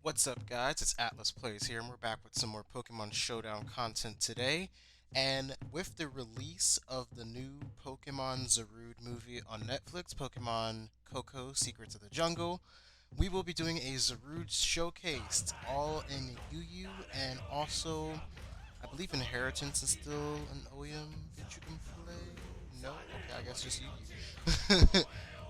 What's up, guys? It's Atlas Plays here, and we're back with some more Pokemon Showdown content today. And with the release of the new Pokemon Zarude movie on Netflix, Pokemon Coco Secrets of the Jungle, we will be doing a Zarude showcase, all in UU, and also, I believe Inheritance is still an OEM that you can play. No? Okay, I guess just UU.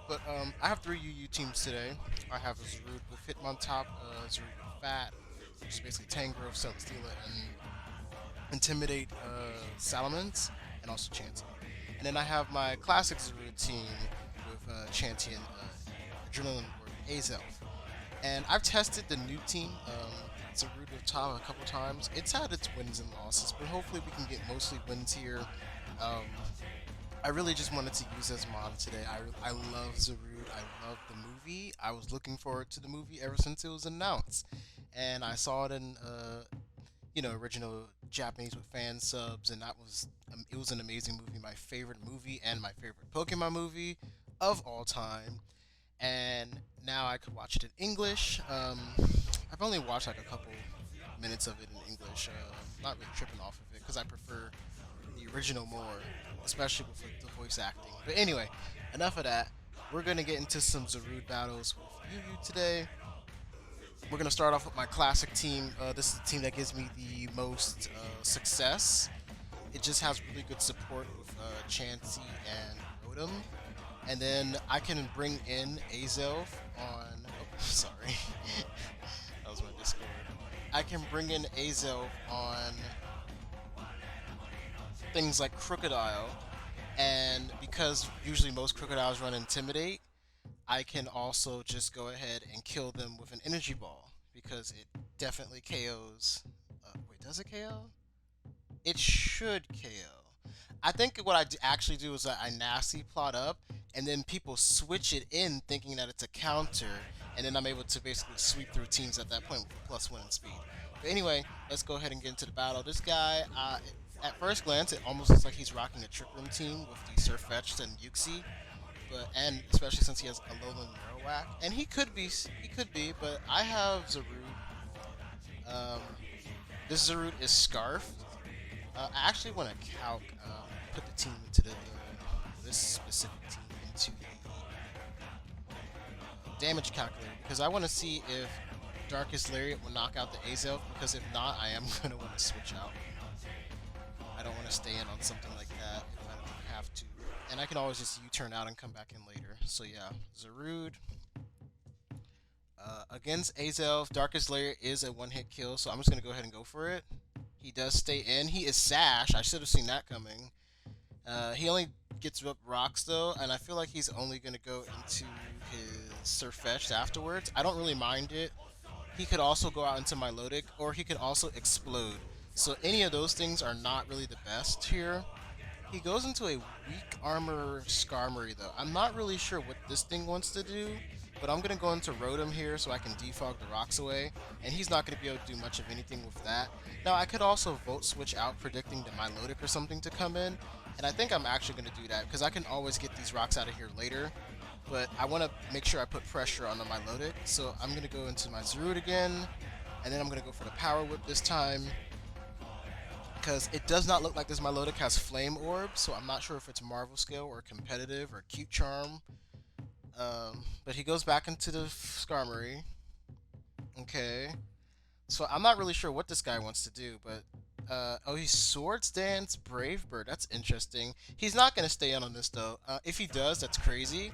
But I have three UU teams today. I have a Zarude with Hitmontop, Zarude with Fat, which is basically Tangrowth, Celesteela, and Intimidate Salamence, and also Chansey. And then I have my classic Zarude team with Chansey and Adrenaline or Azelf. And I've tested the new team, Zarude with Top, a couple times. It's had its wins and losses, but hopefully we can get mostly wins here. Um, I really just wanted to use as mod today. I love Zarude. I love the movie. I was looking forward to the movie ever since it was announced, and I saw it in original Japanese with fan subs, and it was an amazing movie. My favorite movie and my favorite Pokemon movie of all time. And now I could watch it in English. I've only watched like a couple minutes of it in English. Not really tripping off of it because I prefer the original more, especially with the voice acting. But anyway, enough of that. We're gonna get into some Zarude battles with Yu today. We're gonna start off with my classic team. This is the team that gives me the most success. It just has really good support with Chansey and Rotom. And then I can bring in Azelf on. Oh, sorry. That was my Discord. I can bring in Azelf on things like Crocodile, and because usually most Crocodiles run Intimidate, I can also just go ahead and kill them with an Energy Ball because it definitely KOs. Wait, does it KO? It should KO. I think what actually do is that I nasty plot up, and then people switch it in thinking that it's a counter, and then I'm able to basically sweep through teams at that point with a +1 in speed. But anyway, let's go ahead and get into the battle. This guy, at first glance, it almost looks like he's rocking a Trick Room team with the Surfetched and Uxie, and especially since he has a Alolan Marowak, and he could be, but I have Zarude. Um, this Zarude is Scarf. I actually want to put the team into this specific team into the damage calculator because I want to see if Darkest Lariat will knock out the Azelf, because if not, I am going to want to switch out. I don't want to stay in on something like that if I don't have to. And I can always just U-turn out and come back in later. So yeah, Zarude. Against Azelf, Darkest Lariat is a one-hit kill, so I'm just going to go ahead and go for it. He does stay in. He is Sash. I should have seen that coming. He only gets up rocks though, and I feel like he's only going to go into his Surfetched afterwards. I don't really mind it. He could also go out into Milotic, or he could also explode. So any of those things are not really the best here. He goes into a weak armor Skarmory though. I'm not really sure what this thing wants to do, but I'm going to go into Rotom here so I can defog the rocks away, and he's not going to be able to do much of anything with that. Now I could also Volt Switch out predicting the Milotic or something to come in, and I think I'm actually going to do that because I can always get these rocks out of here later, but I want to make sure I put pressure on the Milotic, so I'm going to go into my Zarude again, and then I'm going to go for the Power Whip this time, because it does not look like this Milotic has Flame Orb, so I'm not sure if it's Marvel Scale or Competitive or Cute Charm. But he goes back into the Skarmory. Okay. So I'm not really sure what this guy wants to do, but oh, he's Swords Dance Brave Bird. That's interesting. He's not gonna stay in on this though. If he does, that's crazy.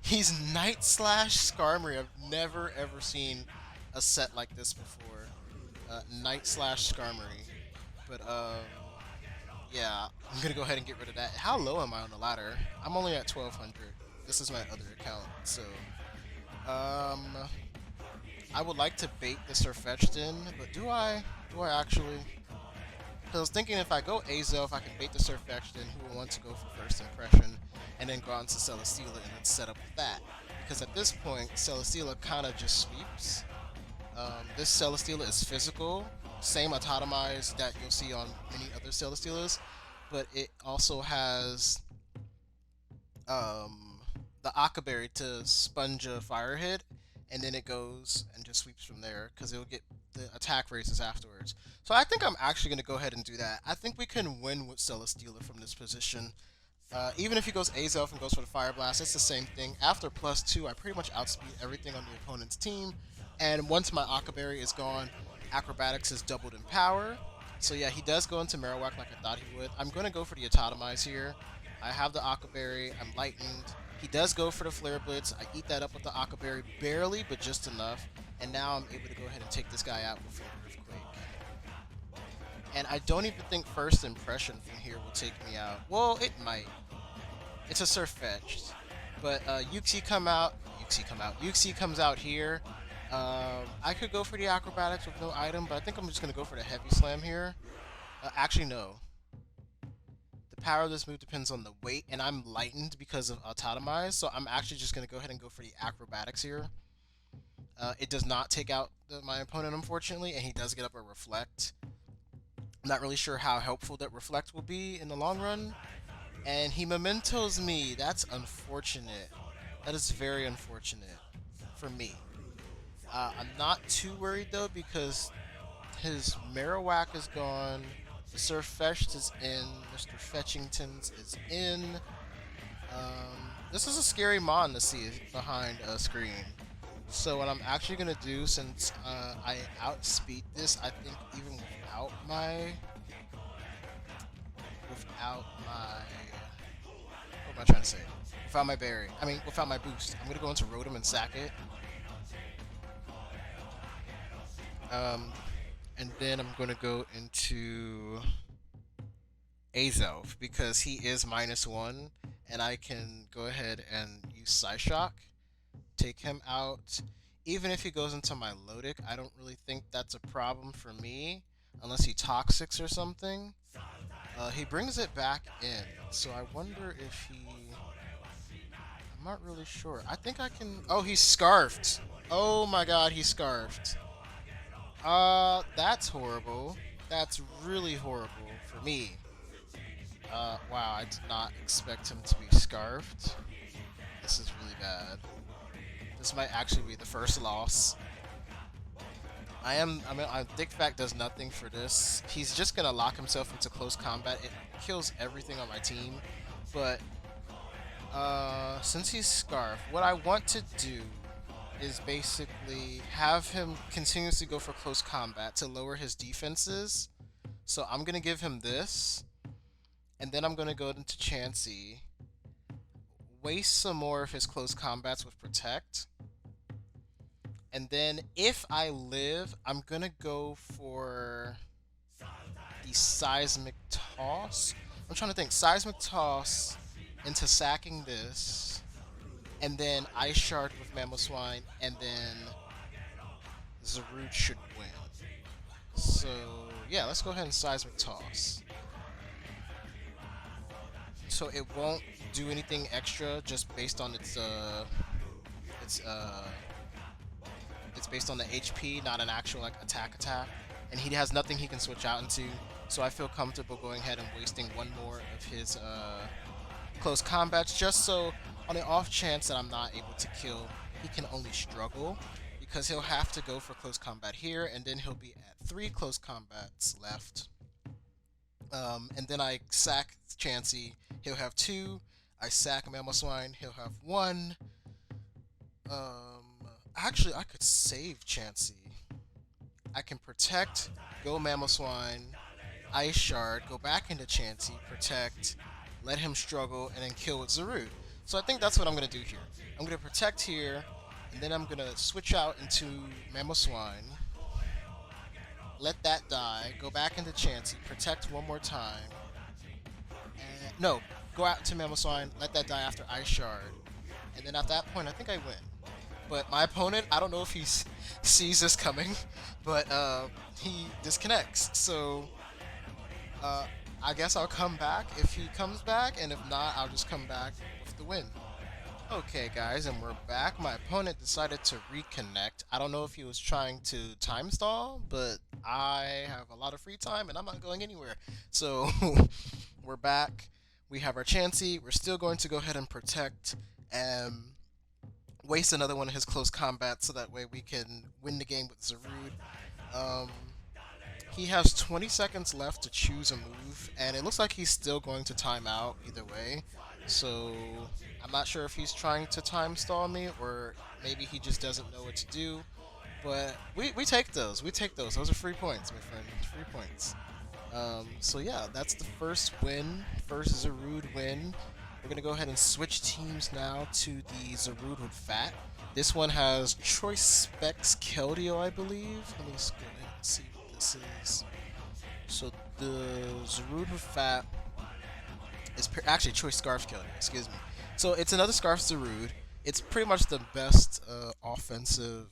He's Night Slash Skarmory. I've never ever seen a set like this before. Night Slash Skarmory. But yeah, I'm gonna go ahead and get rid of that. How low am I on the ladder? I'm only at 1200. This is my other account, so um, I would like to bait the Surfetched in, but do I? Do I actually? Because I was thinking if I go Azelf, I can bait the Surfetched in, who will want to go for first impression, and then go on to Celesteela and then set up that. Because at this point, Celesteela kind of just sweeps. This Celesteela is physical, same Autotomize that you'll see on many other Celesteelas, but it also has the Akaberry to sponge a fire hit, and then it goes and just sweeps from there because it'll get the attack raises afterwards. So I think I'm actually going to go ahead and do that. I think we can win with Celesteela from this position. Even if he goes Azelf and goes for the Fire Blast, it's the same thing. After +2, I pretty much outspeed everything on the opponent's team. And once my Aqua Berry is gone, Acrobatics is doubled in power. So yeah, he does go into Marowak like I thought he would. I'm going to go for the Autotomize here. I have the Aqua Berry. I'm lightened. He does go for the Flare Blitz. I eat that up with the Aqua Berry, barely, but just enough. And now I'm able to go ahead and take this guy out with an Earthquake. And I don't even think First Impression from here will take me out. Well, it might. It's a Surf Fetched. But Uxie comes out here. I could go for the Acrobatics with no item, but I think I'm just going to go for the Heavy Slam here. Actually, no. The power of this move depends on the weight, and I'm lightened because of Autotomize, so I'm actually just going to go ahead and go for the Acrobatics here. It does not take out my opponent, unfortunately, and he does get up a Reflect. I'm not really sure how helpful that Reflect will be in the long run. And he Mementos me. That's unfortunate. That is very unfortunate for me. I'm not too worried, though, because his Marowak is gone. The Surf Fetched is in. Mr. Fetchington's is in. This is a scary mon to see behind a screen. So what I'm actually going to do, since I outspeed this, I think even without my... What am I trying to say? Without my berry. Without my boost. I'm going to go into Rotom and sack it. And then I'm going to go into Azelf because he is -1, and I can go ahead and use Psyshock, take him out. Even if he goes into my Lodic, I don't really think that's a problem for me, unless he Toxics or something. He brings it back in, so I wonder if he... I'm not really sure. I think I can... Oh, he's Scarfed! Oh my god, he's Scarfed. That's horrible. That's really horrible for me. Wow, I did not expect him to be Scarfed. This is really bad. This might actually be the first loss. Dick Fact does nothing for this. He's just gonna lock himself into close combat. It kills everything on my team. But, since he's Scarf, what I want to do is basically have him continuously go for close combat to lower his defenses. So I'm gonna give him this, and then I'm gonna go into Chansey, waste some more of his close combats with Protect. And then if I live, I'm going to go for the Seismic Toss. I'm trying to think. Seismic Toss into sacking this. And then Ice Shard with Mamoswine. And then Zarude should win. So, yeah, let's go ahead and Seismic Toss. So it won't do anything extra just based on its based on the HP, not an actual attack, and he has nothing he can switch out into, so I feel comfortable going ahead and wasting one more of his close combats, just so on the off chance that I'm not able to kill, he can only struggle, because he'll have to go for close combat here, and then he'll be at 3 close combats left. And then I sack Chansey, he'll have 2. I sack Mamoswine, he'll have 1. Actually, I could save Chansey. I can Protect, go Mamoswine, Ice Shard, go back into Chansey, Protect, let him struggle, and then kill with Zarude. So I think that's what I'm going to do here. I'm going to Protect here, and then I'm going to switch out into Mamoswine, let that die, go back into Chansey, Protect one more time, and no, go out to Mamoswine, let that die after Ice Shard, and then at that point I think I win. But my opponent, I don't know if he sees this coming, but he disconnects. So I guess I'll come back if he comes back, and if not, I'll just come back with the win. Okay, guys, and we're back. My opponent decided to reconnect. I don't know if he was trying to time stall, but I have a lot of free time, and I'm not going anywhere. So we're back. We have our Chansey. We're still going to go ahead and Protect. waste another one of his close combat so that way we can win the game with Zarude. Um, he has 20 seconds left to choose a move, and it looks like he's still going to time out either way. So I'm not sure if he's trying to time stall me or maybe he just doesn't know what to do. But we take those. We take those. Those are free points, my friend. Free points. So yeah, that's the first win, first Zarude win. We're gonna go ahead and switch teams now to the Zarude with Fat. This one has Choice Specs Keldeo, I believe. Let me just go ahead and see what this is. So the Zarude with Fat is actually Choice Scarf Keldeo, excuse me. So it's another Scarf Zarude. It's pretty much the best offensive,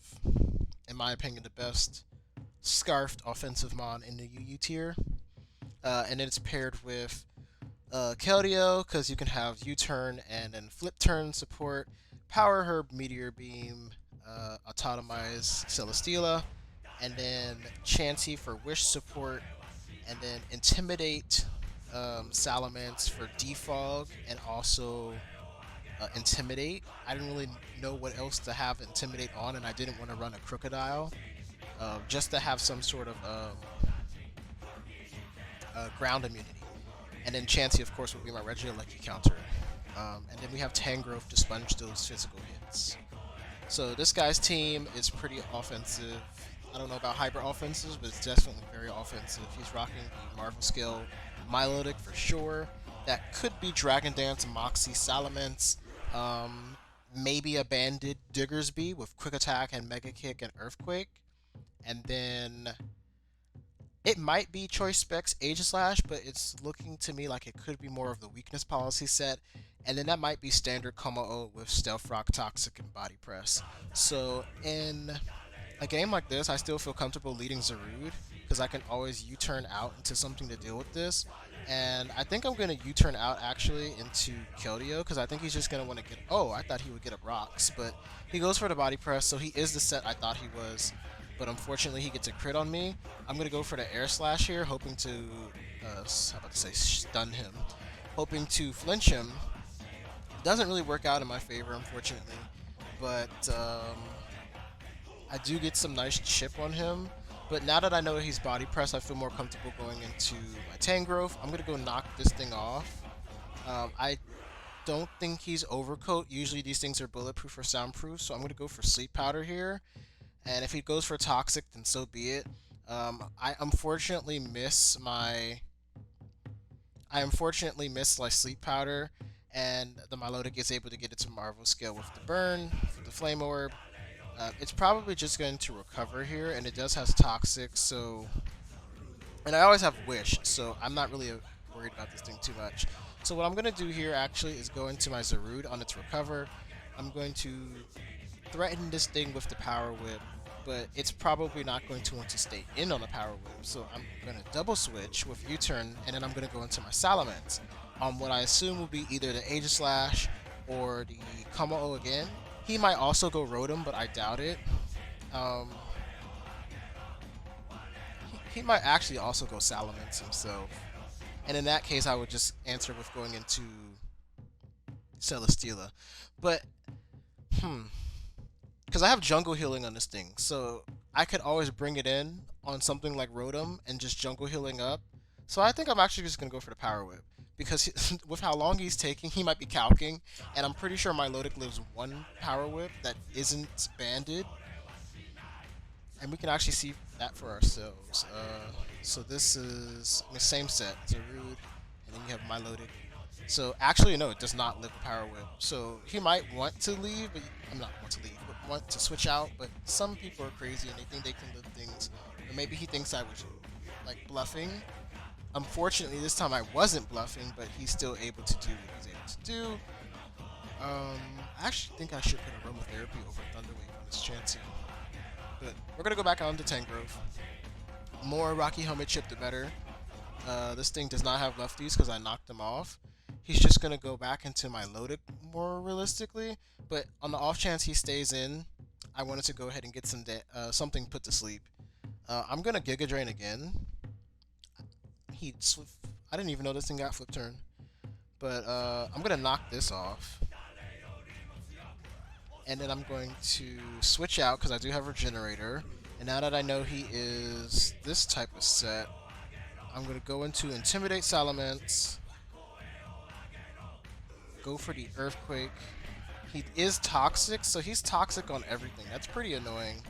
in my opinion, the best Scarfed offensive mon in the UU tier. And then it's paired with Keldeo, because you can have U-turn and then flip turn support, Power Herb, Meteor Beam, Autotomize Celesteela, and then Chansey for Wish support, and then Intimidate Salamence for Defog, and also Intimidate. I didn't really know what else to have Intimidate on, and I didn't want to run a Crocodile, just to have some sort of ground immunity. And then Chansey, of course, would be my Regieleki counter. And then we have Tangrowth to sponge those physical hits. So this guy's team is pretty offensive. I don't know about hyper offensive, but it's definitely very offensive. He's rocking the Marvel skill Milotic for sure. That could be Dragon Dance, Moxie, Salamence, maybe a Banded Diggersby with Quick Attack and Mega Kick and Earthquake. And then it might be Choice Specs Aegislash, but it's looking to me like it could be more of the weakness policy set. And then that might be standard Como with Stealth Rock, Toxic, and Body Press. So in a game like this, I still feel comfortable leading Zarude because I can always U-turn out into something to deal with this. And I think I'm going to U-turn out actually into Keldeo because I think he's just going to want to get... Oh, I thought he would get up rocks, but he goes for the Body Press, so he is the set I thought he was. But unfortunately, he gets a crit on me. I'm going to go for the Air Slash here, hoping to... how about to say stun him. Hoping to flinch him. Doesn't really work out in my favor, unfortunately. But I do get some nice chip on him. But now that I know he's Body Press, I feel more comfortable going into my Tangrowth. I'm going to go knock this thing off. I don't think he's Overcoat. Usually these things are bulletproof or soundproof, so I'm going to go for Sleep Powder here. And if he goes for Toxic, then so be it. I unfortunately miss my Sleep Powder, and the Milotic is able to get its Marvel skill with the Burn, for the Flame Orb. It's probably just going to recover here, and it does have Toxic, so... And I always have Wish, so I'm not really worried about this thing too much. So what I'm going to do here, actually, is go into my Zarude on its recover. I'm going to threaten this thing with the Power Whip, but it's probably not going to want to stay in on the Power Whip, so I'm going to double switch with U-turn, and then I'm going to go into my Salamence on what I assume will be either the Aegislash or the Como again. He might also go Rotom, but I doubt it. He might actually also go Salamence himself. And in that case, I would just answer with going into Celesteela. But, because I have jungle healing on this thing, so I could always bring it in on something like Rotom and just jungle healing up. So I think I'm actually just going to go for the Power Whip. Because with how long he's taking, he might be calking, and I'm pretty sure Milotic lives one Power Whip that isn't banded, and we can actually see that for ourselves. So this is the same set, Zarude, and then you have Milotic. So actually, no, it does not live a Power Whip. So he might want to leave, but I'm not want to leave, but want to switch out. But some people are crazy and they think they can live things, or maybe he thinks I was like bluffing. Unfortunately, this time I wasn't bluffing, but he's still able to do what he's able to do. I actually think I should put Aromatherapy over Thunderwave on this Chansey. But we're going to go back on to Tangrowth. More Rocky Helmet chip, the better. This thing does not have lefties because I knocked him off. He's just going to go back into my Milotic more realistically. But on the off chance he stays in, I wanted to go ahead and get something put to sleep. I'm going to Giga Drain again. I didn't even know this thing got flip turn. But I'm going to knock this off. And then I'm going to switch out because I do have Regenerator. And now that I know he is this type of set, I'm going to go into Intimidate Salamence, go for the Earthquake. He is toxic, so he's toxic on everything. That's pretty annoying.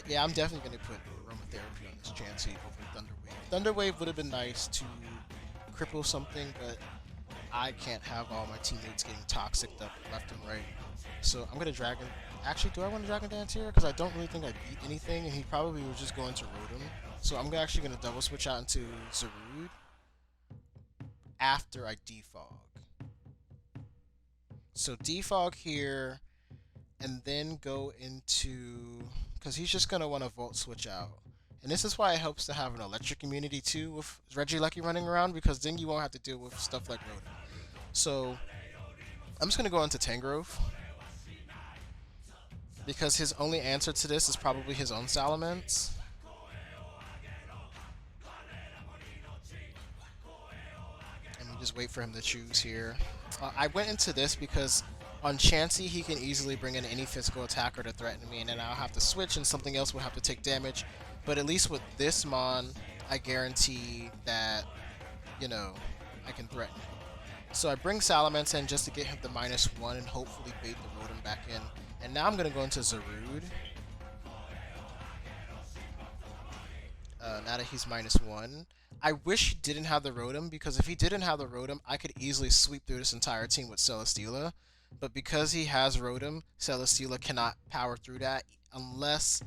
Yeah, I'm definitely going to put Aromatherapy on this Chansey over Thunderwave. Thunderwave would have been nice to cripple something, but I can't have all my teammates getting toxic up left and right. So I'm gonna Dragon. Actually, do I want to Dragon Dance here? Because I don't really think I beat anything, and he probably was just going to Rotom. So I'm actually gonna double switch out into Zarude after I defog. So defog here, and then go into, because he's just gonna want to Volt Switch out. And this is why it helps to have an electric immunity too with Regieleki running around, because then you won't have to deal with stuff like Rotom. So I'm just gonna go into Tangrowth, because his only answer to this is probably his own Salamence. And we just wait for him to choose here. I went into this because on Chansey he can easily bring in any physical attacker to threaten me, and then I'll have to switch and something else will have to take damage. But at least with this Mon, I guarantee that, you know, I can threaten him. So I bring Salamence in just to get him the -1 and hopefully bait the Rotom back in. And now I'm going to go into Zarude. Now that he's -1. I wish he didn't have the Rotom, because if he didn't have the Rotom, I could easily sweep through this entire team with Celesteela. But because he has Rotom, Celesteela cannot power through that unless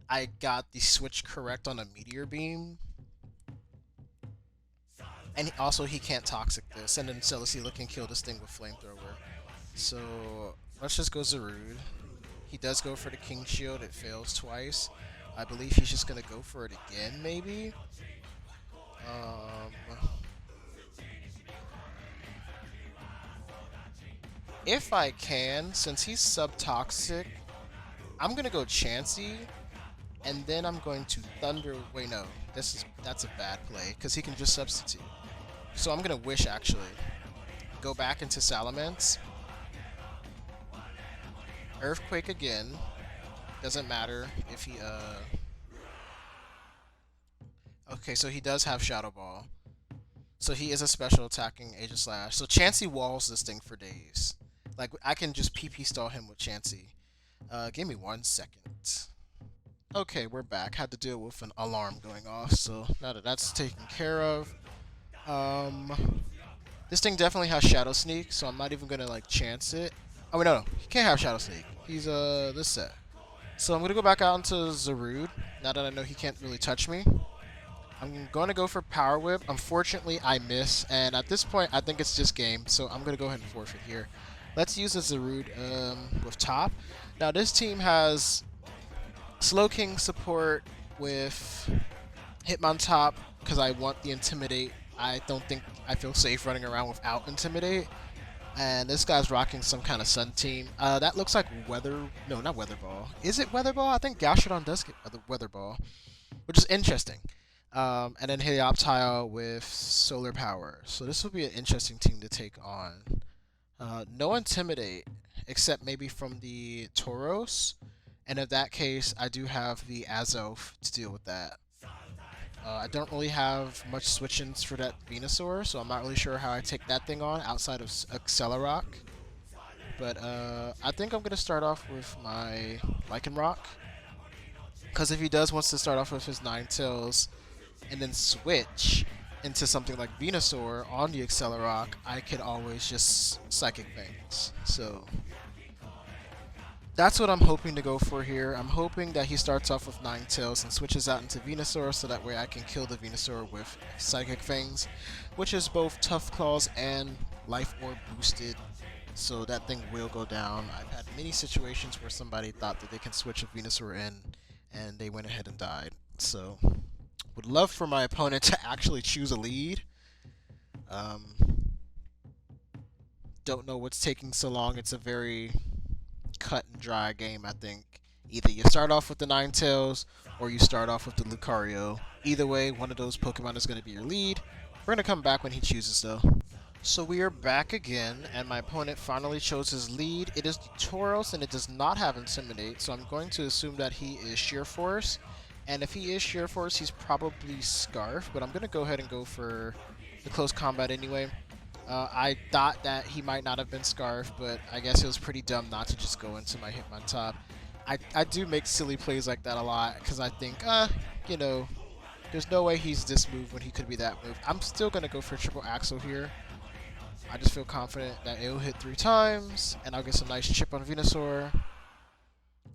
I got the switch correct on a Meteor Beam. And also he can't Toxic this, and then Celesteela can kill this thing with Flamethrower. So let's just go Zarude. He does go for the King Shield, it fails twice. I believe he's just going to go for it again, maybe? If I can, since he's sub-toxic, I'm going to go Chansey, and then I'm going to Thunder... Wait, no. That's a bad play, because he can just substitute. So I'm going to Wish, actually. Go back into Salamence. Earthquake again. Doesn't matter if he, Okay, so he does have Shadow Ball. So he is a special attacking Aegislash. So Chansey walls this thing for days. Like, I can just PP stall him with Chansey. Give me 1 second. Okay, we're back. Had to deal with an alarm going off, so now that that's taken care of. This thing definitely has Shadow Sneak, so I'm not even gonna, like, chance it. Oh, wait, no. He can't have Shadow Sneak. He's, this set. So I'm gonna go back out into Zarude, now that I know he can't really touch me. I'm going to go for Power Whip. Unfortunately, I miss, and at this point, I think it's just game, so I'm going to go ahead and forfeit here. Let's use the Zarude with top. Now, this team has Slowking support with Hitmontop, because I want the Intimidate. I don't think I feel safe running around without Intimidate. And this guy's rocking some kind of Sun team. That looks like Weather... No, not Weather Ball. Is it Weather Ball? I think Gastrodon does get the Weather Ball, which is interesting. And then Helioptile with Solar Power. So this will be an interesting team to take on. No Intimidate, except maybe from the Tauros. And in that case, I do have the Azelf to deal with that. I don't really have much switch-ins for that Venusaur, so I'm not really sure how I take that thing on outside of Accelerock. But I think I'm going to start off with my Lycanroc. Because if he wants to start off with his Ninetales and then switch into something like Venusaur on the Accelerock, I could always just Psychic Fangs. So that's what I'm hoping to go for here. I'm hoping that he starts off with Ninetales and switches out into Venusaur, so that way I can kill the Venusaur with Psychic Fangs, which is both Tough Claws and Life Orb boosted. So that thing will go down. I've had many situations where somebody thought that they can switch a Venusaur in, and they went ahead and died. So would love for my opponent to actually choose a lead. Don't know what's taking so long. It's a very cut and dry game, I think. Either you start off with the Ninetales or you start off with the Lucario. Either way, one of those Pokemon is going to be your lead. We're going to come back when he chooses, though. So we are back again, and my opponent finally chose his lead. It is the Tauros, and it does not have Intimidate, so I'm going to assume that he is Sheer Force. And if he is Sheer Force, he's probably Scarf, but I'm going to go ahead and go for the close combat anyway. I thought that he might not have been Scarf, but I guess it was pretty dumb not to just go into my Hitmontop. I do make silly plays like that a lot, because I think, you know, there's no way he's this move when he could be that move. I'm still going to go for Triple Axle here. I just feel confident that it'll hit 3 times, and I'll get some nice chip on Venusaur.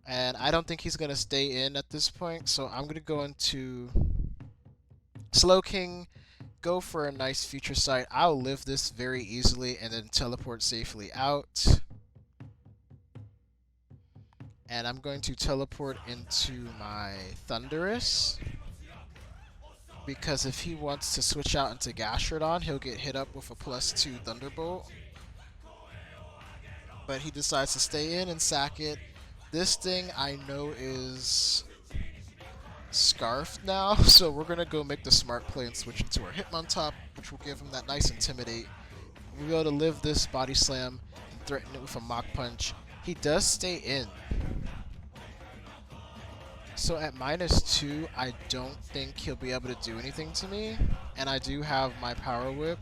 And I don't think he's going to stay in at this point, so I'm going to go into Slowking, go for a nice Future Sight. I'll live this very easily and then teleport safely out. And I'm going to teleport into my Thundurus, because if he wants to switch out into Gastrodon, he'll get hit up with a +2 Thunderbolt. But he decides to stay in and sack it. This thing I know is Scarfed now, so we're going to go make the smart play and switch into our Hitmontop, which will give him that nice Intimidate. We'll be able to live this Body Slam and threaten it with a Mach Punch. He does stay in. So at -2, I don't think he'll be able to do anything to me. And I do have my Power Whip.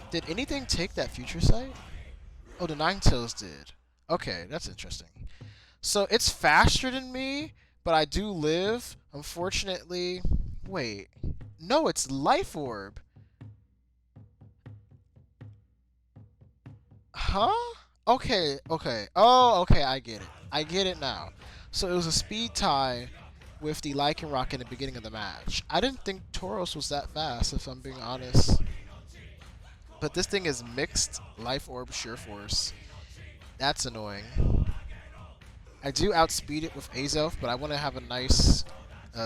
Did anything take that Future Sight? Oh, the Ninetales did. Okay, that's interesting. So it's faster than me, but I do live. Unfortunately, wait. No, it's Life Orb. Huh? Okay, okay. Oh, okay, I get it. I get it now. So it was a speed tie with the Lycanroc in the beginning of the match. I didn't think Tauros was that fast, if I'm being honest. But this thing is mixed Life Orb Sheer Force. That's annoying. I do outspeed it with Azelf, but I want to have a nice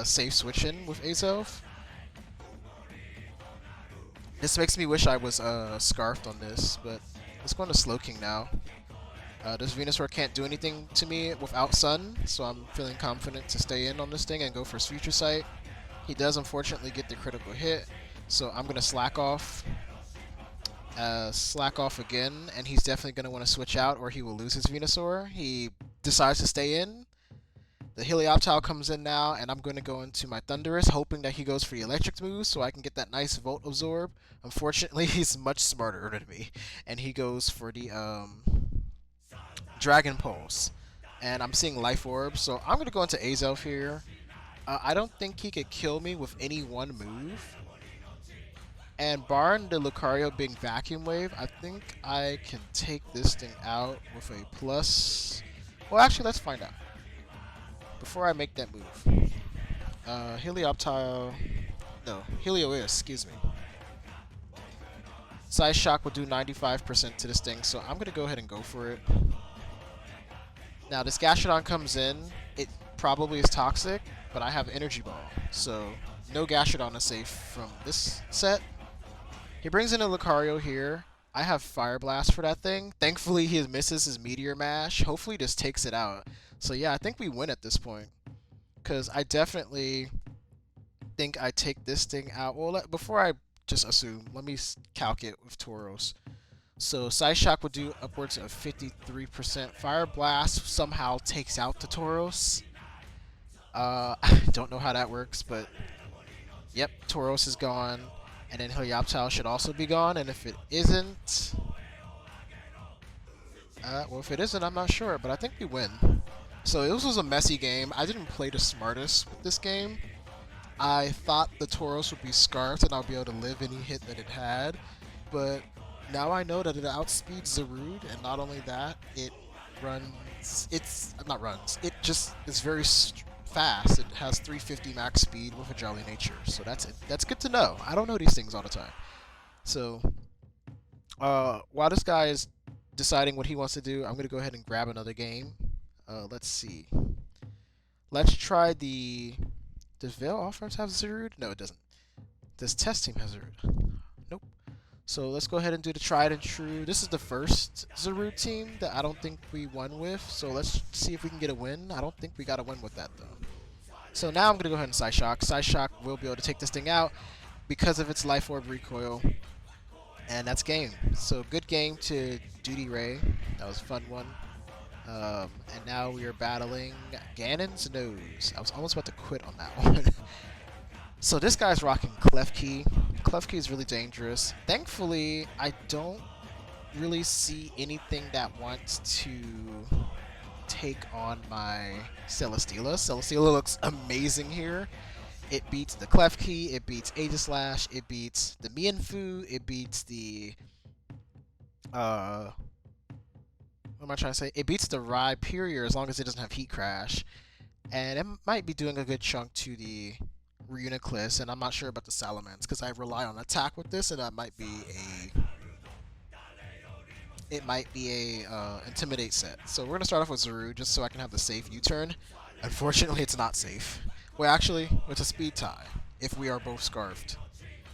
safe switch in with Azelf. This makes me wish I was Scarfed on this, but let's go into Slowking now. This Venusaur can't do anything to me without Sun, so I'm feeling confident to stay in on this thing and go for his Future Sight. He does unfortunately get the critical hit, so I'm going to slack off. Slack off again, and he's definitely going to want to switch out or he will lose his Venusaur. He decides to stay in. The Helioptile comes in now, and I'm going to go into my Thundurus, hoping that he goes for the electric move so I can get that nice Volt Absorb. Unfortunately, he's much smarter than me, and he goes for the Dragon Pulse. And I'm seeing Life Orb, so I'm going to go into Azelf here. I don't think he could kill me with any one move. And barring the Lucario being Vacuum Wave, I think I can take this thing out with a plus. Well, actually, let's find out. Before I make that move. Helioptile. No, Helios, excuse me. Size Shock will do 95% to this thing, so I'm going to go ahead and go for it. Now, this Gastrodon comes in. It probably is toxic, but I have Energy Ball, so no Gastrodon is safe from this set. He brings in a Lucario here. I have Fire Blast for that thing. Thankfully, he misses his Meteor Mash. Hopefully, this takes it out. So, yeah, I think we win at this point. Because I definitely think I take this thing out. Well, before I just assume, let me calc it with Tauros. So, Psy Shock would do upwards of 53%. Fire Blast somehow takes out the Tauros. I don't know how that works, but yep, Tauros is gone. And then Helioptile should also be gone. And if it isn't... well, if it isn't, I'm not sure. But I think we win. So this was a messy game. I didn't play the smartest with this game. I thought the Tauros would be Scarfed and I'll be able to live any hit that it had. But now I know that it outspeeds Zarude. And not only that, it runs... It's... Not runs. It just is very... fast. It has 350 max speed with a Jolly Nature, so that's it. That's good to know. I don't know these things all the time. So, while this guy is deciding what he wants to do, I'm going to go ahead and grab another game. Let's see. Let's try the... Does Veil Offense have Zarude? No, it doesn't. Does Test Team have Zarude? Nope. So let's go ahead and do the tried and true. This is the first Zarude team that I don't think we won with, so let's see if we can get a win. I don't think we got a win with that, though. So now I'm going to go ahead and Psyshock. Psyshock will be able to take this thing out because of its Life Orb recoil. And that's game. So good game to Duty Ray. That was a fun one. And now we are battling Ganon's Nose. I was almost about to quit on that one. So this guy's rocking Klefki. Klefki is really dangerous. Thankfully, I don't really see anything that wants to take on my Celesteela. Celesteela looks amazing here. It beats the Klefki, it beats Aegislash, it beats the Mienfoo, it beats the what am I trying to say? It beats the Rhyperior as long as it doesn't have Heat Crash. And it might be doing a good chunk to the Reuniclus, and I'm not sure about the Salamence because I rely on attack with this, and that might be a Intimidate set. So we're gonna start off with Zarude just so I can have the safe U-turn. Unfortunately, it's not safe. Well, actually, it's a speed tie if we are both scarfed.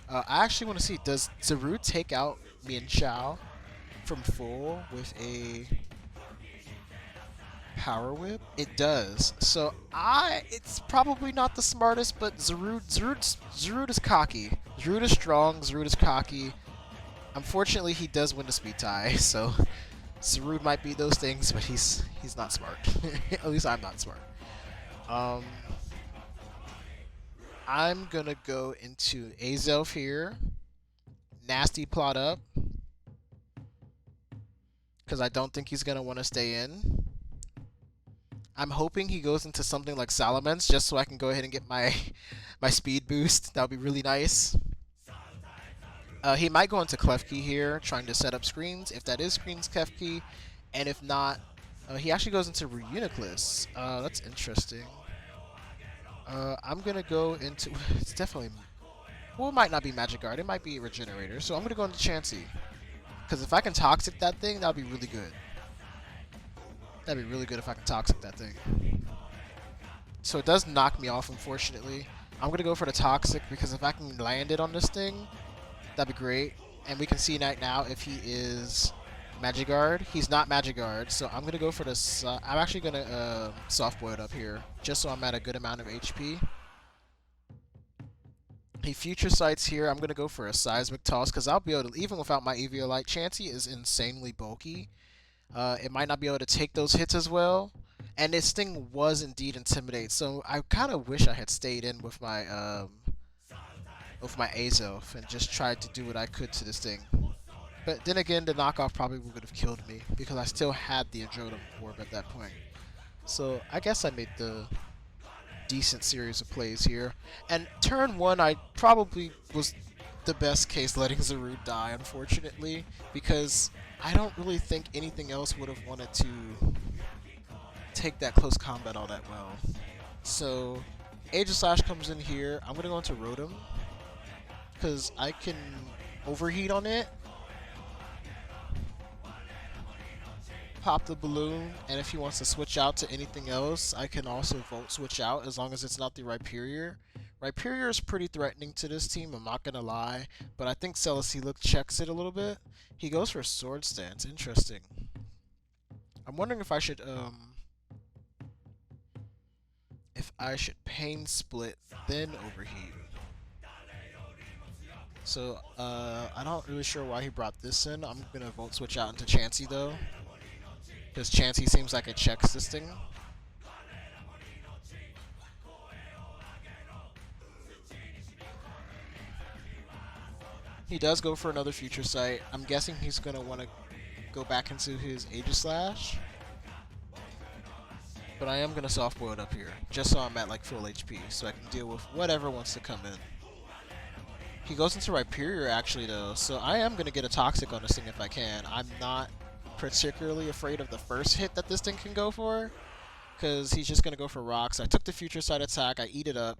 I actually want to see, does Zarude take out Mienshao from full with a Power Whip? It does. So it's probably not the smartest, but Zarude is cocky. Zarude is strong. Zarude is cocky. Unfortunately, he does win the speed tie, so Zarude might be those things, but he's not smart. At least I'm not smart. I'm gonna go into Azelf here. Nasty plot up. Because I don't think he's gonna want to stay in. I'm hoping he goes into something like Salamence just so I can go ahead and get my speed boost. That would be really nice. He might go into Klefki here, trying to set up screens, if that is screens Klefki. And if not, he actually goes into Reuniclus. That's interesting. I'm going to go into... It's definitely... Well, it might not be Magic Guard. It might be Regenerator. So I'm going to go into Chansey. Because if I can Toxic that thing, that would be really good. That'd be really good if I can Toxic that thing. So it does knock me off, unfortunately. I'm going to go for the Toxic because if I can land it on this thing, that'd be great. And we can see right now if he is Magic Guard. He's not Magic Guard, so I'm going to go for this. I'm actually going to Soft Boil it up here just so I'm at a good amount of HP. He Future Sights here. I'm going to go for a Seismic Toss because I'll be able to, even without my Eviolite, Chansey is insanely bulky. It might not be able to take those hits as well. And this thing was indeed Intimidate, so I kind of wish I had stayed in with my Azelf and just tried to do what I could to this thing. But then again, the knockoff probably would have killed me because I still had the Adrotum Orb at that point. So I guess I made the decent series of plays here. And turn one, I probably was the best case letting Zarude die, unfortunately, because I don't really think anything else would have wanted to take that close combat all that well. So Aegislash comes in here. I'm going to go into Rotom because I can overheat on it, pop the balloon, and if he wants to switch out to anything else, I can also Volt Switch out as long as it's not the Rhyperior. Rhyperior is pretty threatening to this team, I'm not going to lie, but I think Celesteela checks it a little bit. He goes for Sword Stance. Interesting. I'm wondering if I should Pain Split, then Overheat. So, I'm not really sure why he brought this in. I'm going to Volt Switch out into Chansey, though, because Chansey seems like it checks this thing. He does go for another Future Sight. I'm guessing he's going to want to go back into his Aegislash. But I am going to Soft Boil it up here, just so I'm at like full HP, so I can deal with whatever wants to come in. He goes into Rhyperior actually though, so I am going to get a Toxic on this thing if I can. I'm not particularly afraid of the first hit that this thing can go for, because he's just going to go for Rocks. I took the Future Sight attack, I eat it up.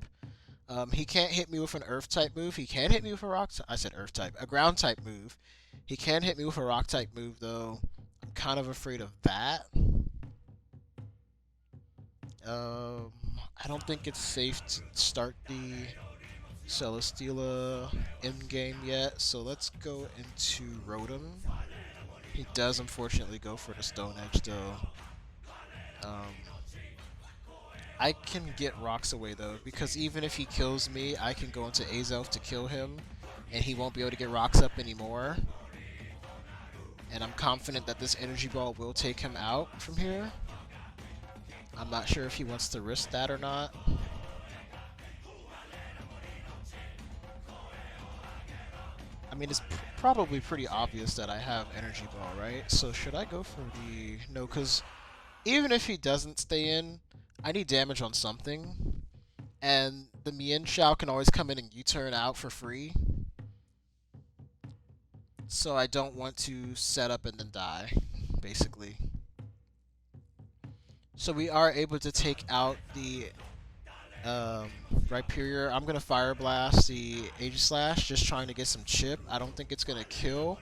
He can't hit me with an Earth-type move. He can hit me with a Rock... I said Earth-type. A Ground-type move. He can hit me with a Rock-type move, though. I'm kind of afraid of that. I don't think it's safe to start the Celesteela in-game yet, so let's go into Rotom. He does, unfortunately, go for the Stone Edge, though. I can get Rocks away, though, because even if he kills me, I can go into Azelf to kill him, and he won't be able to get Rocks up anymore. and I'm confident that this energy ball will take him out from here. I'm not sure if he wants to risk that or not. I mean, it's probably pretty obvious that I have energy ball, right? So should I go for the... No, because even if he doesn't stay in, I need damage on something. And the Mian Shao can always come in and U-turn out for free. So I don't want to set up and then die, basically. So we are able to take out the Rhyperior. I'm going to Fire Blast the Aegislash, just trying to get some chip. I don't think it's going to kill,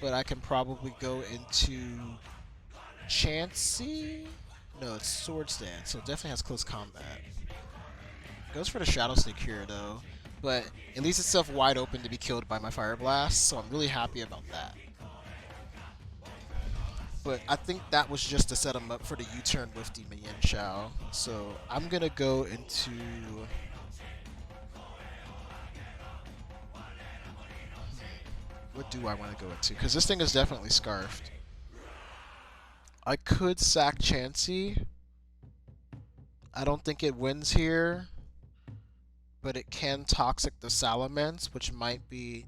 but I can probably go into Chansey. No, it's Sword Stand, so it definitely has close combat. Goes for the Shadow Sneak here, though, but it leaves itself wide open to be killed by my Fire Blast, so I'm really happy about that. But I think that was just to set him up for the U-turn with the Mian Shao. So I'm going to go into... What do I want to go into? Because this thing is definitely Scarfed. I could sack Chansey. I don't think it wins here, but it can Toxic the Salamence, which might be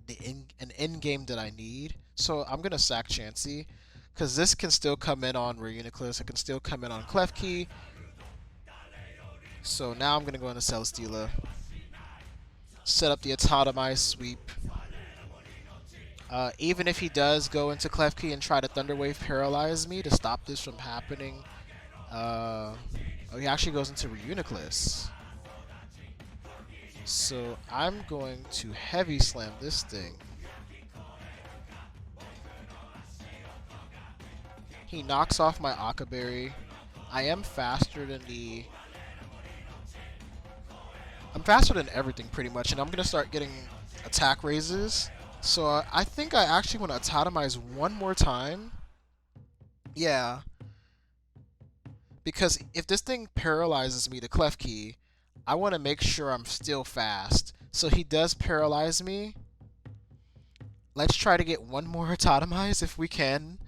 an end game that I need. So I'm going to sack Chansey, because this can still come in on Reuniclus, it can still come in on Klefki. So now I'm going to go into Celesteela, set up the Autotomize sweep. Even if he does go into Klefki and try to Thunder Wave Paralyze me to stop this from happening, oh, he actually goes into Reuniclus. So I'm going to Heavy Slam this thing. He knocks off my Akaberry. I am faster than the... I'm faster than everything pretty much, and I'm going to start getting attack raises. So I think I actually want to Autotomize one more time. Yeah. Because if this thing paralyzes me to Klefki, I want to make sure I'm still fast. So he does paralyze me. Let's try to get one more Autotomize if we can.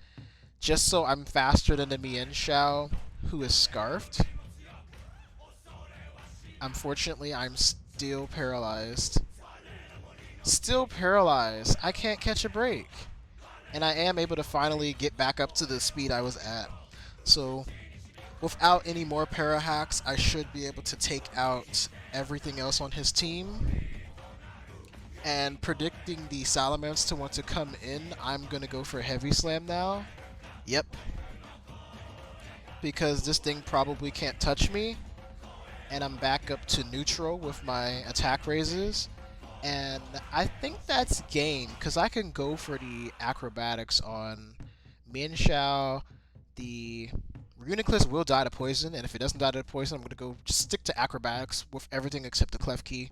Just so I'm faster than the Mian Shao, who is Scarfed. Unfortunately, I'm still paralyzed. Still paralyzed. I can't catch a break. And I am able to finally get back up to the speed I was at. So, without any more para hacks, I should be able to take out everything else on his team. And predicting the Salamence to want to come in, I'm going to go for Heavy Slam now. Yep. Because this thing probably can't touch me. And I'm back up to neutral with my attack raises. And I think that's game, because I can go for the acrobatics on Mian Shao. The Reuniclus will die to poison, and if it doesn't die to poison, I'm going to go just stick to acrobatics with everything except the Klefki.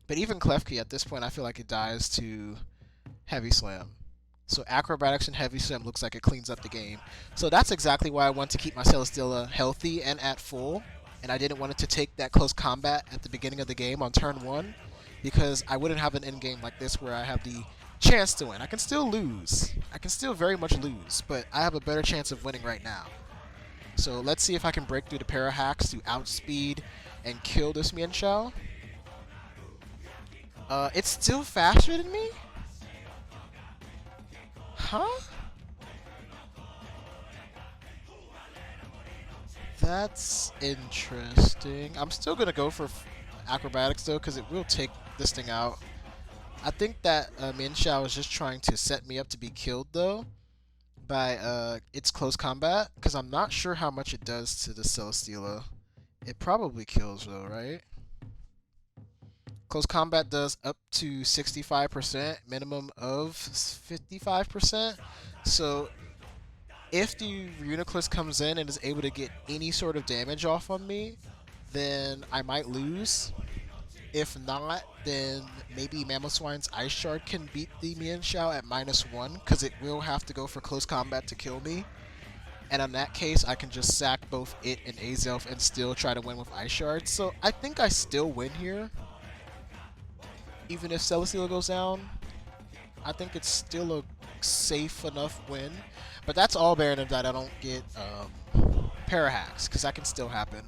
But even Klefki at this point, I feel like it dies to Heavy Slam. So acrobatics and Heavy Slam looks like it cleans up the game. So that's exactly why I want to keep my Celesteela healthy and at full. And I didn't want it to take that close combat at the beginning of the game on turn 1. Because I wouldn't have an end game like this where I have the chance to win. I can still lose. I can still very much lose. But I have a better chance of winning right now. So let's see if I can break through the para hacks to outspeed and kill this Mian Shao. It's still faster than me? Huh? That's interesting. I'm still going to go for acrobatics though, because it will take this thing out. I think that Mian Shao is just trying to set me up to be killed though by its close combat, because I'm not sure how much it does to the Celesteela. It probably kills though, right? Close combat does up to 65%, minimum of 55%. So if the Reuniclus comes in and is able to get any sort of damage off on me, then I might lose. If not, then maybe Mamoswine's Ice Shard can beat the Mian Shao at -1, because it will have to go for close combat to kill me. And in that case, I can just sack both it and Azelf and still try to win with Ice Shard. So I think I still win here. Even if Celesteela goes down, I think it's still a safe enough win. But that's all bearing that I don't get Parahacks, because that can still happen.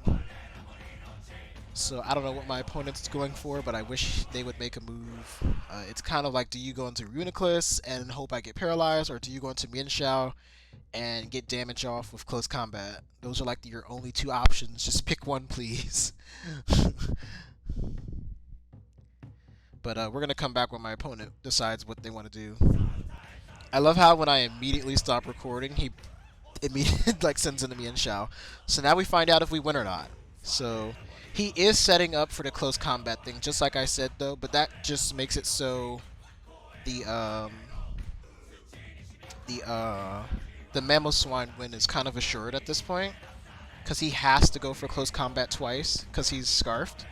So I don't know what my opponent's going for, but I wish they would make a move. It's kind of like, do you go into Runiclus and hope I get paralyzed, or do you go into Mienshao and get damage off with close combat? Those are like your only two options. Just pick one, please. But we're going to come back when my opponent decides what they want to do. I love how when I immediately stop recording, he immediately like sends in the Mienshao. So now we find out if we win or not. So he is setting up for the close combat thing, just like I said though, but that just makes it so the Mamoswine win is kind of assured at this point, because he has to go for close combat twice because he's scarfed.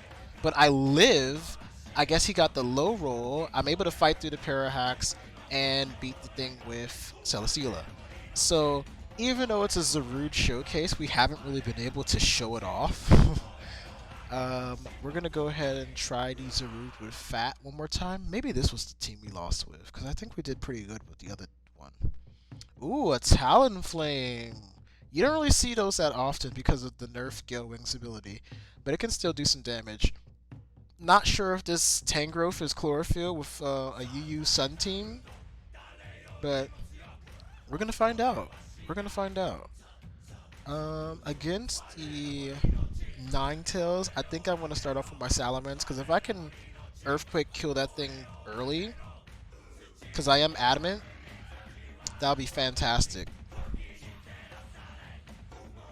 But I live. I guess he got the low roll. I'm able to fight through the Parahacks and beat the thing with Celesteela. So even though it's a Zarude showcase, we haven't really been able to show it off. We're going to go ahead and try the Zarude with Fat one more time. Maybe this was the team we lost with, because I think we did pretty good with the other one. Ooh, a Talonflame. You don't really see those that often because of the nerf Gale Wings ability, but it can still do some damage. Not sure if this Tangrowth is Chlorophyll with a UU Sun team, but we're going to find out. We're going to find out. Against the Ninetales, I think I want to start off with my Salamence, because if I can Earthquake kill that thing early, because I am adamant, that would be fantastic.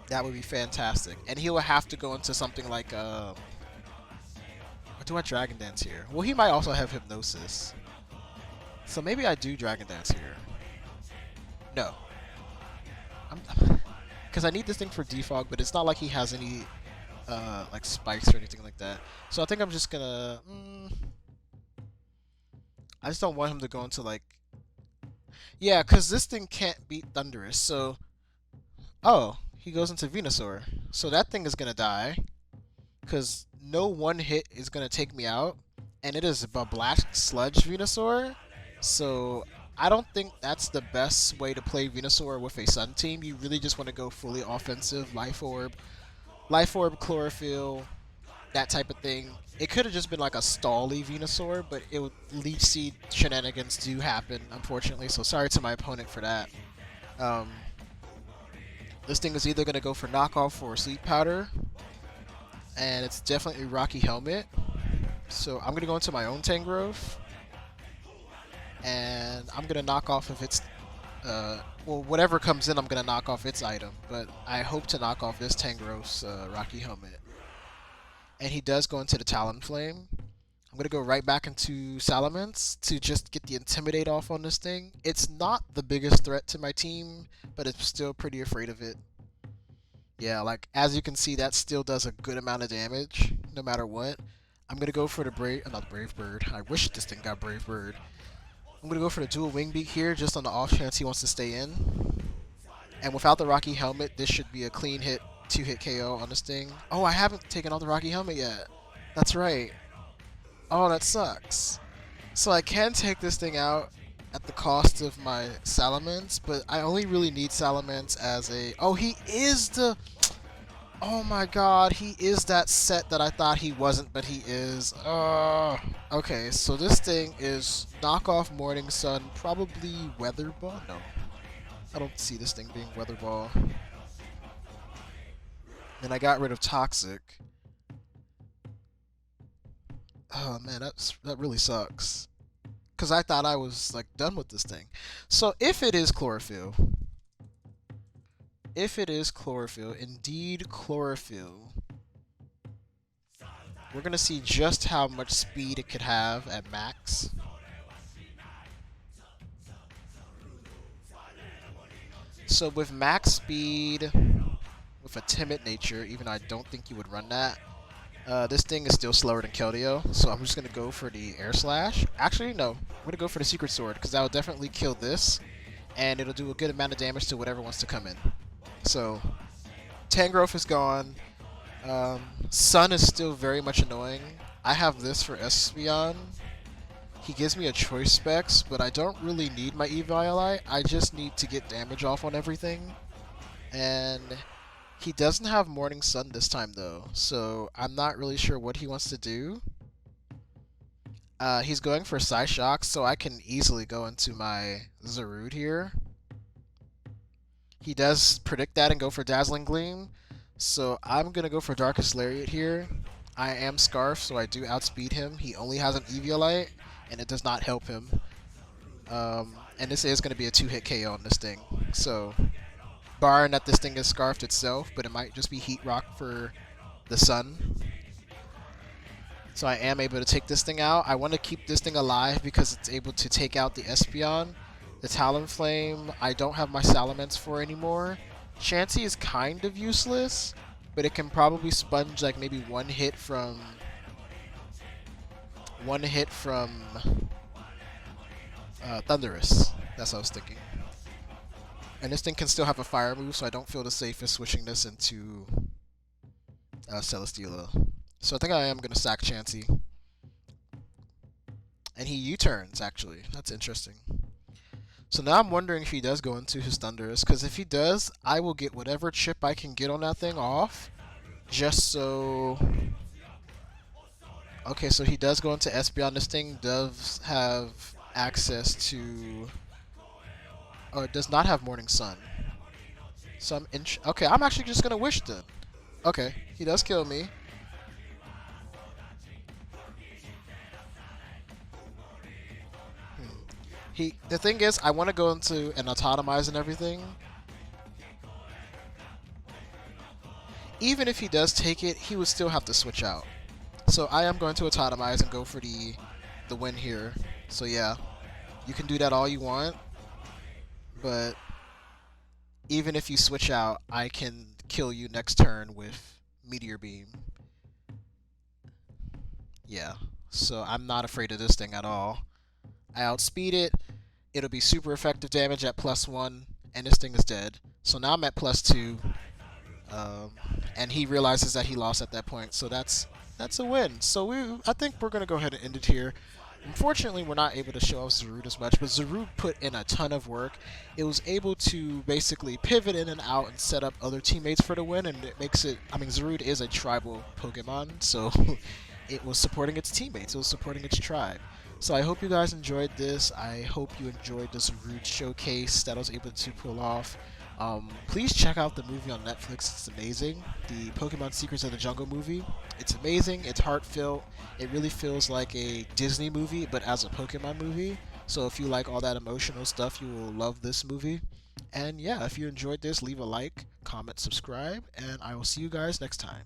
That would be fantastic. And he will have to go into something like, or do I Dragon Dance here? Well, he might also have Hypnosis. So maybe I do Dragon Dance here. No. Because I need this thing for defog, but it's not like he has any like spikes or anything like that. So I think I'm just gonna... I just don't want him to go into like... Yeah, because this thing can't beat Thundurus, so... Oh, he goes into Venusaur. So that thing is gonna die, because no one hit is gonna take me out, and it is a Black Sludge Venusaur. So I don't think that's the best way to play Venusaur with a Sun team. You really just want to go fully offensive, Life Orb, Chlorophyll, that type of thing. It could have just been like a stally Venusaur, but Leech Seed shenanigans do happen, unfortunately. So sorry to my opponent for that. This thing is either going to go for knockoff or sleep powder, and it's definitely Rocky Helmet. So I'm going to go into my own Tangrowth, and I'm going to knock off of its, well, whatever comes in, I'm going to knock off its item, but I hope to knock off this Tangrowth's Rocky Helmet. And he does go into the Talonflame. I'm going to go right back into Salamence to just get the Intimidate off on this thing. It's not the biggest threat to my team, but it's still pretty afraid of it. Yeah, like, as you can see, that still does a good amount of damage, no matter what. I'm going to go for the not Brave Bird. I wish this thing got Brave Bird. I'm going to go for the Dual Wing Beak here, just on the off chance he wants to stay in. And without the Rocky Helmet, this should be a clean hit, 2-hit KO on this thing. Oh, I haven't taken off the Rocky Helmet yet. That's right. Oh, that sucks. So I can take this thing out at the cost of my Salamence, but I only really need Salamence as a... Oh, he is the... Oh my god, he is that set that I thought he wasn't, but he is. Okay, so this thing is knockoff Morning Sun, probably Weather Ball? No. I don't see this thing being Weather Ball. And I got rid of Toxic. Oh man, that really sucks. Because I thought I was like done with this thing. So if it is Chlorophyll, indeed Chlorophyll, we're going to see just how much speed it could have at max. So with max speed, with a timid nature, even though I don't think you would run that, this thing is still slower than Keldeo, so I'm just going to go for the Air Slash. Actually, no. I'm going to go for the Secret Sword, because that will definitely kill this, and it'll do a good amount of damage to whatever wants to come in. So, Tangrowth is gone. Sun is still very much annoying. I have this for Espeon, He gives me a choice specs, but I don't really need my Eviolite. I just need to get damage off on everything. And he doesn't have Morning Sun this time though, so I'm not really sure what he wants to do. He's going for Psyshock, so I can easily go into my Zarude here. He does predict that and go for Dazzling Gleam, so I'm going to go for Darkest Lariat here. I am Scarf, so I do outspeed him. He only has an Eviolite, and it does not help him. And this is going to be a 2-hit KO on this thing. So, barring that this thing is Scarfed itself, but it might just be Heat Rock for the Sun. So I am able to take this thing out. I want to keep this thing alive because it's able to take out the Espeon. The Talonflame, I don't have my Salamence for anymore. Chansey is kind of useless, but it can probably sponge like maybe one hit from Thundurus. That's what I was thinking. And this thing can still have a fire move, so I don't feel the safest switching this into Celesteela. So I think I am going to sack Chansey. And he U-turns, actually. That's interesting. So now I'm wondering if he does go into his Thundurus, because if he does, I will get whatever chip I can get on that thing off, just so... Okay, so he does go into Espeon. This thing does have access to... Oh, it does not have Morning Sun. So okay, I'm actually just going to Wish then. Okay, he does kill me. The thing is, I want to go into and autotomize and everything. Even if he does take it, he would still have to switch out. So I am going to autotomize and go for the win here. So yeah, you can do that all you want, but even if you switch out, I can kill you next turn with Meteor Beam. Yeah, so I'm not afraid of this thing at all. I outspeed it. It'll be super effective damage at +1, and this thing is dead. So now I'm at +2, and he realizes that he lost at that point. So that's a win. So I think we're gonna go ahead and end it here. Unfortunately, we're not able to show off Zarude as much, but Zarude put in a ton of work. It was able to basically pivot in and out and set up other teammates for the win, and it makes it... I mean, Zarude is a tribal Pokemon, so it was supporting its teammates. It was supporting its tribe. So I hope you guys enjoyed this. I hope you enjoyed this Zarude showcase that I was able to pull off. Please check out the movie on Netflix. It's amazing. The Pokemon Secrets of the Jungle movie. It's amazing. It's heartfelt. It really feels like a Disney movie, but as a Pokemon movie. So if you like all that emotional stuff, you will love this movie. And yeah, if you enjoyed this, leave a like, comment, subscribe, and I will see you guys next time.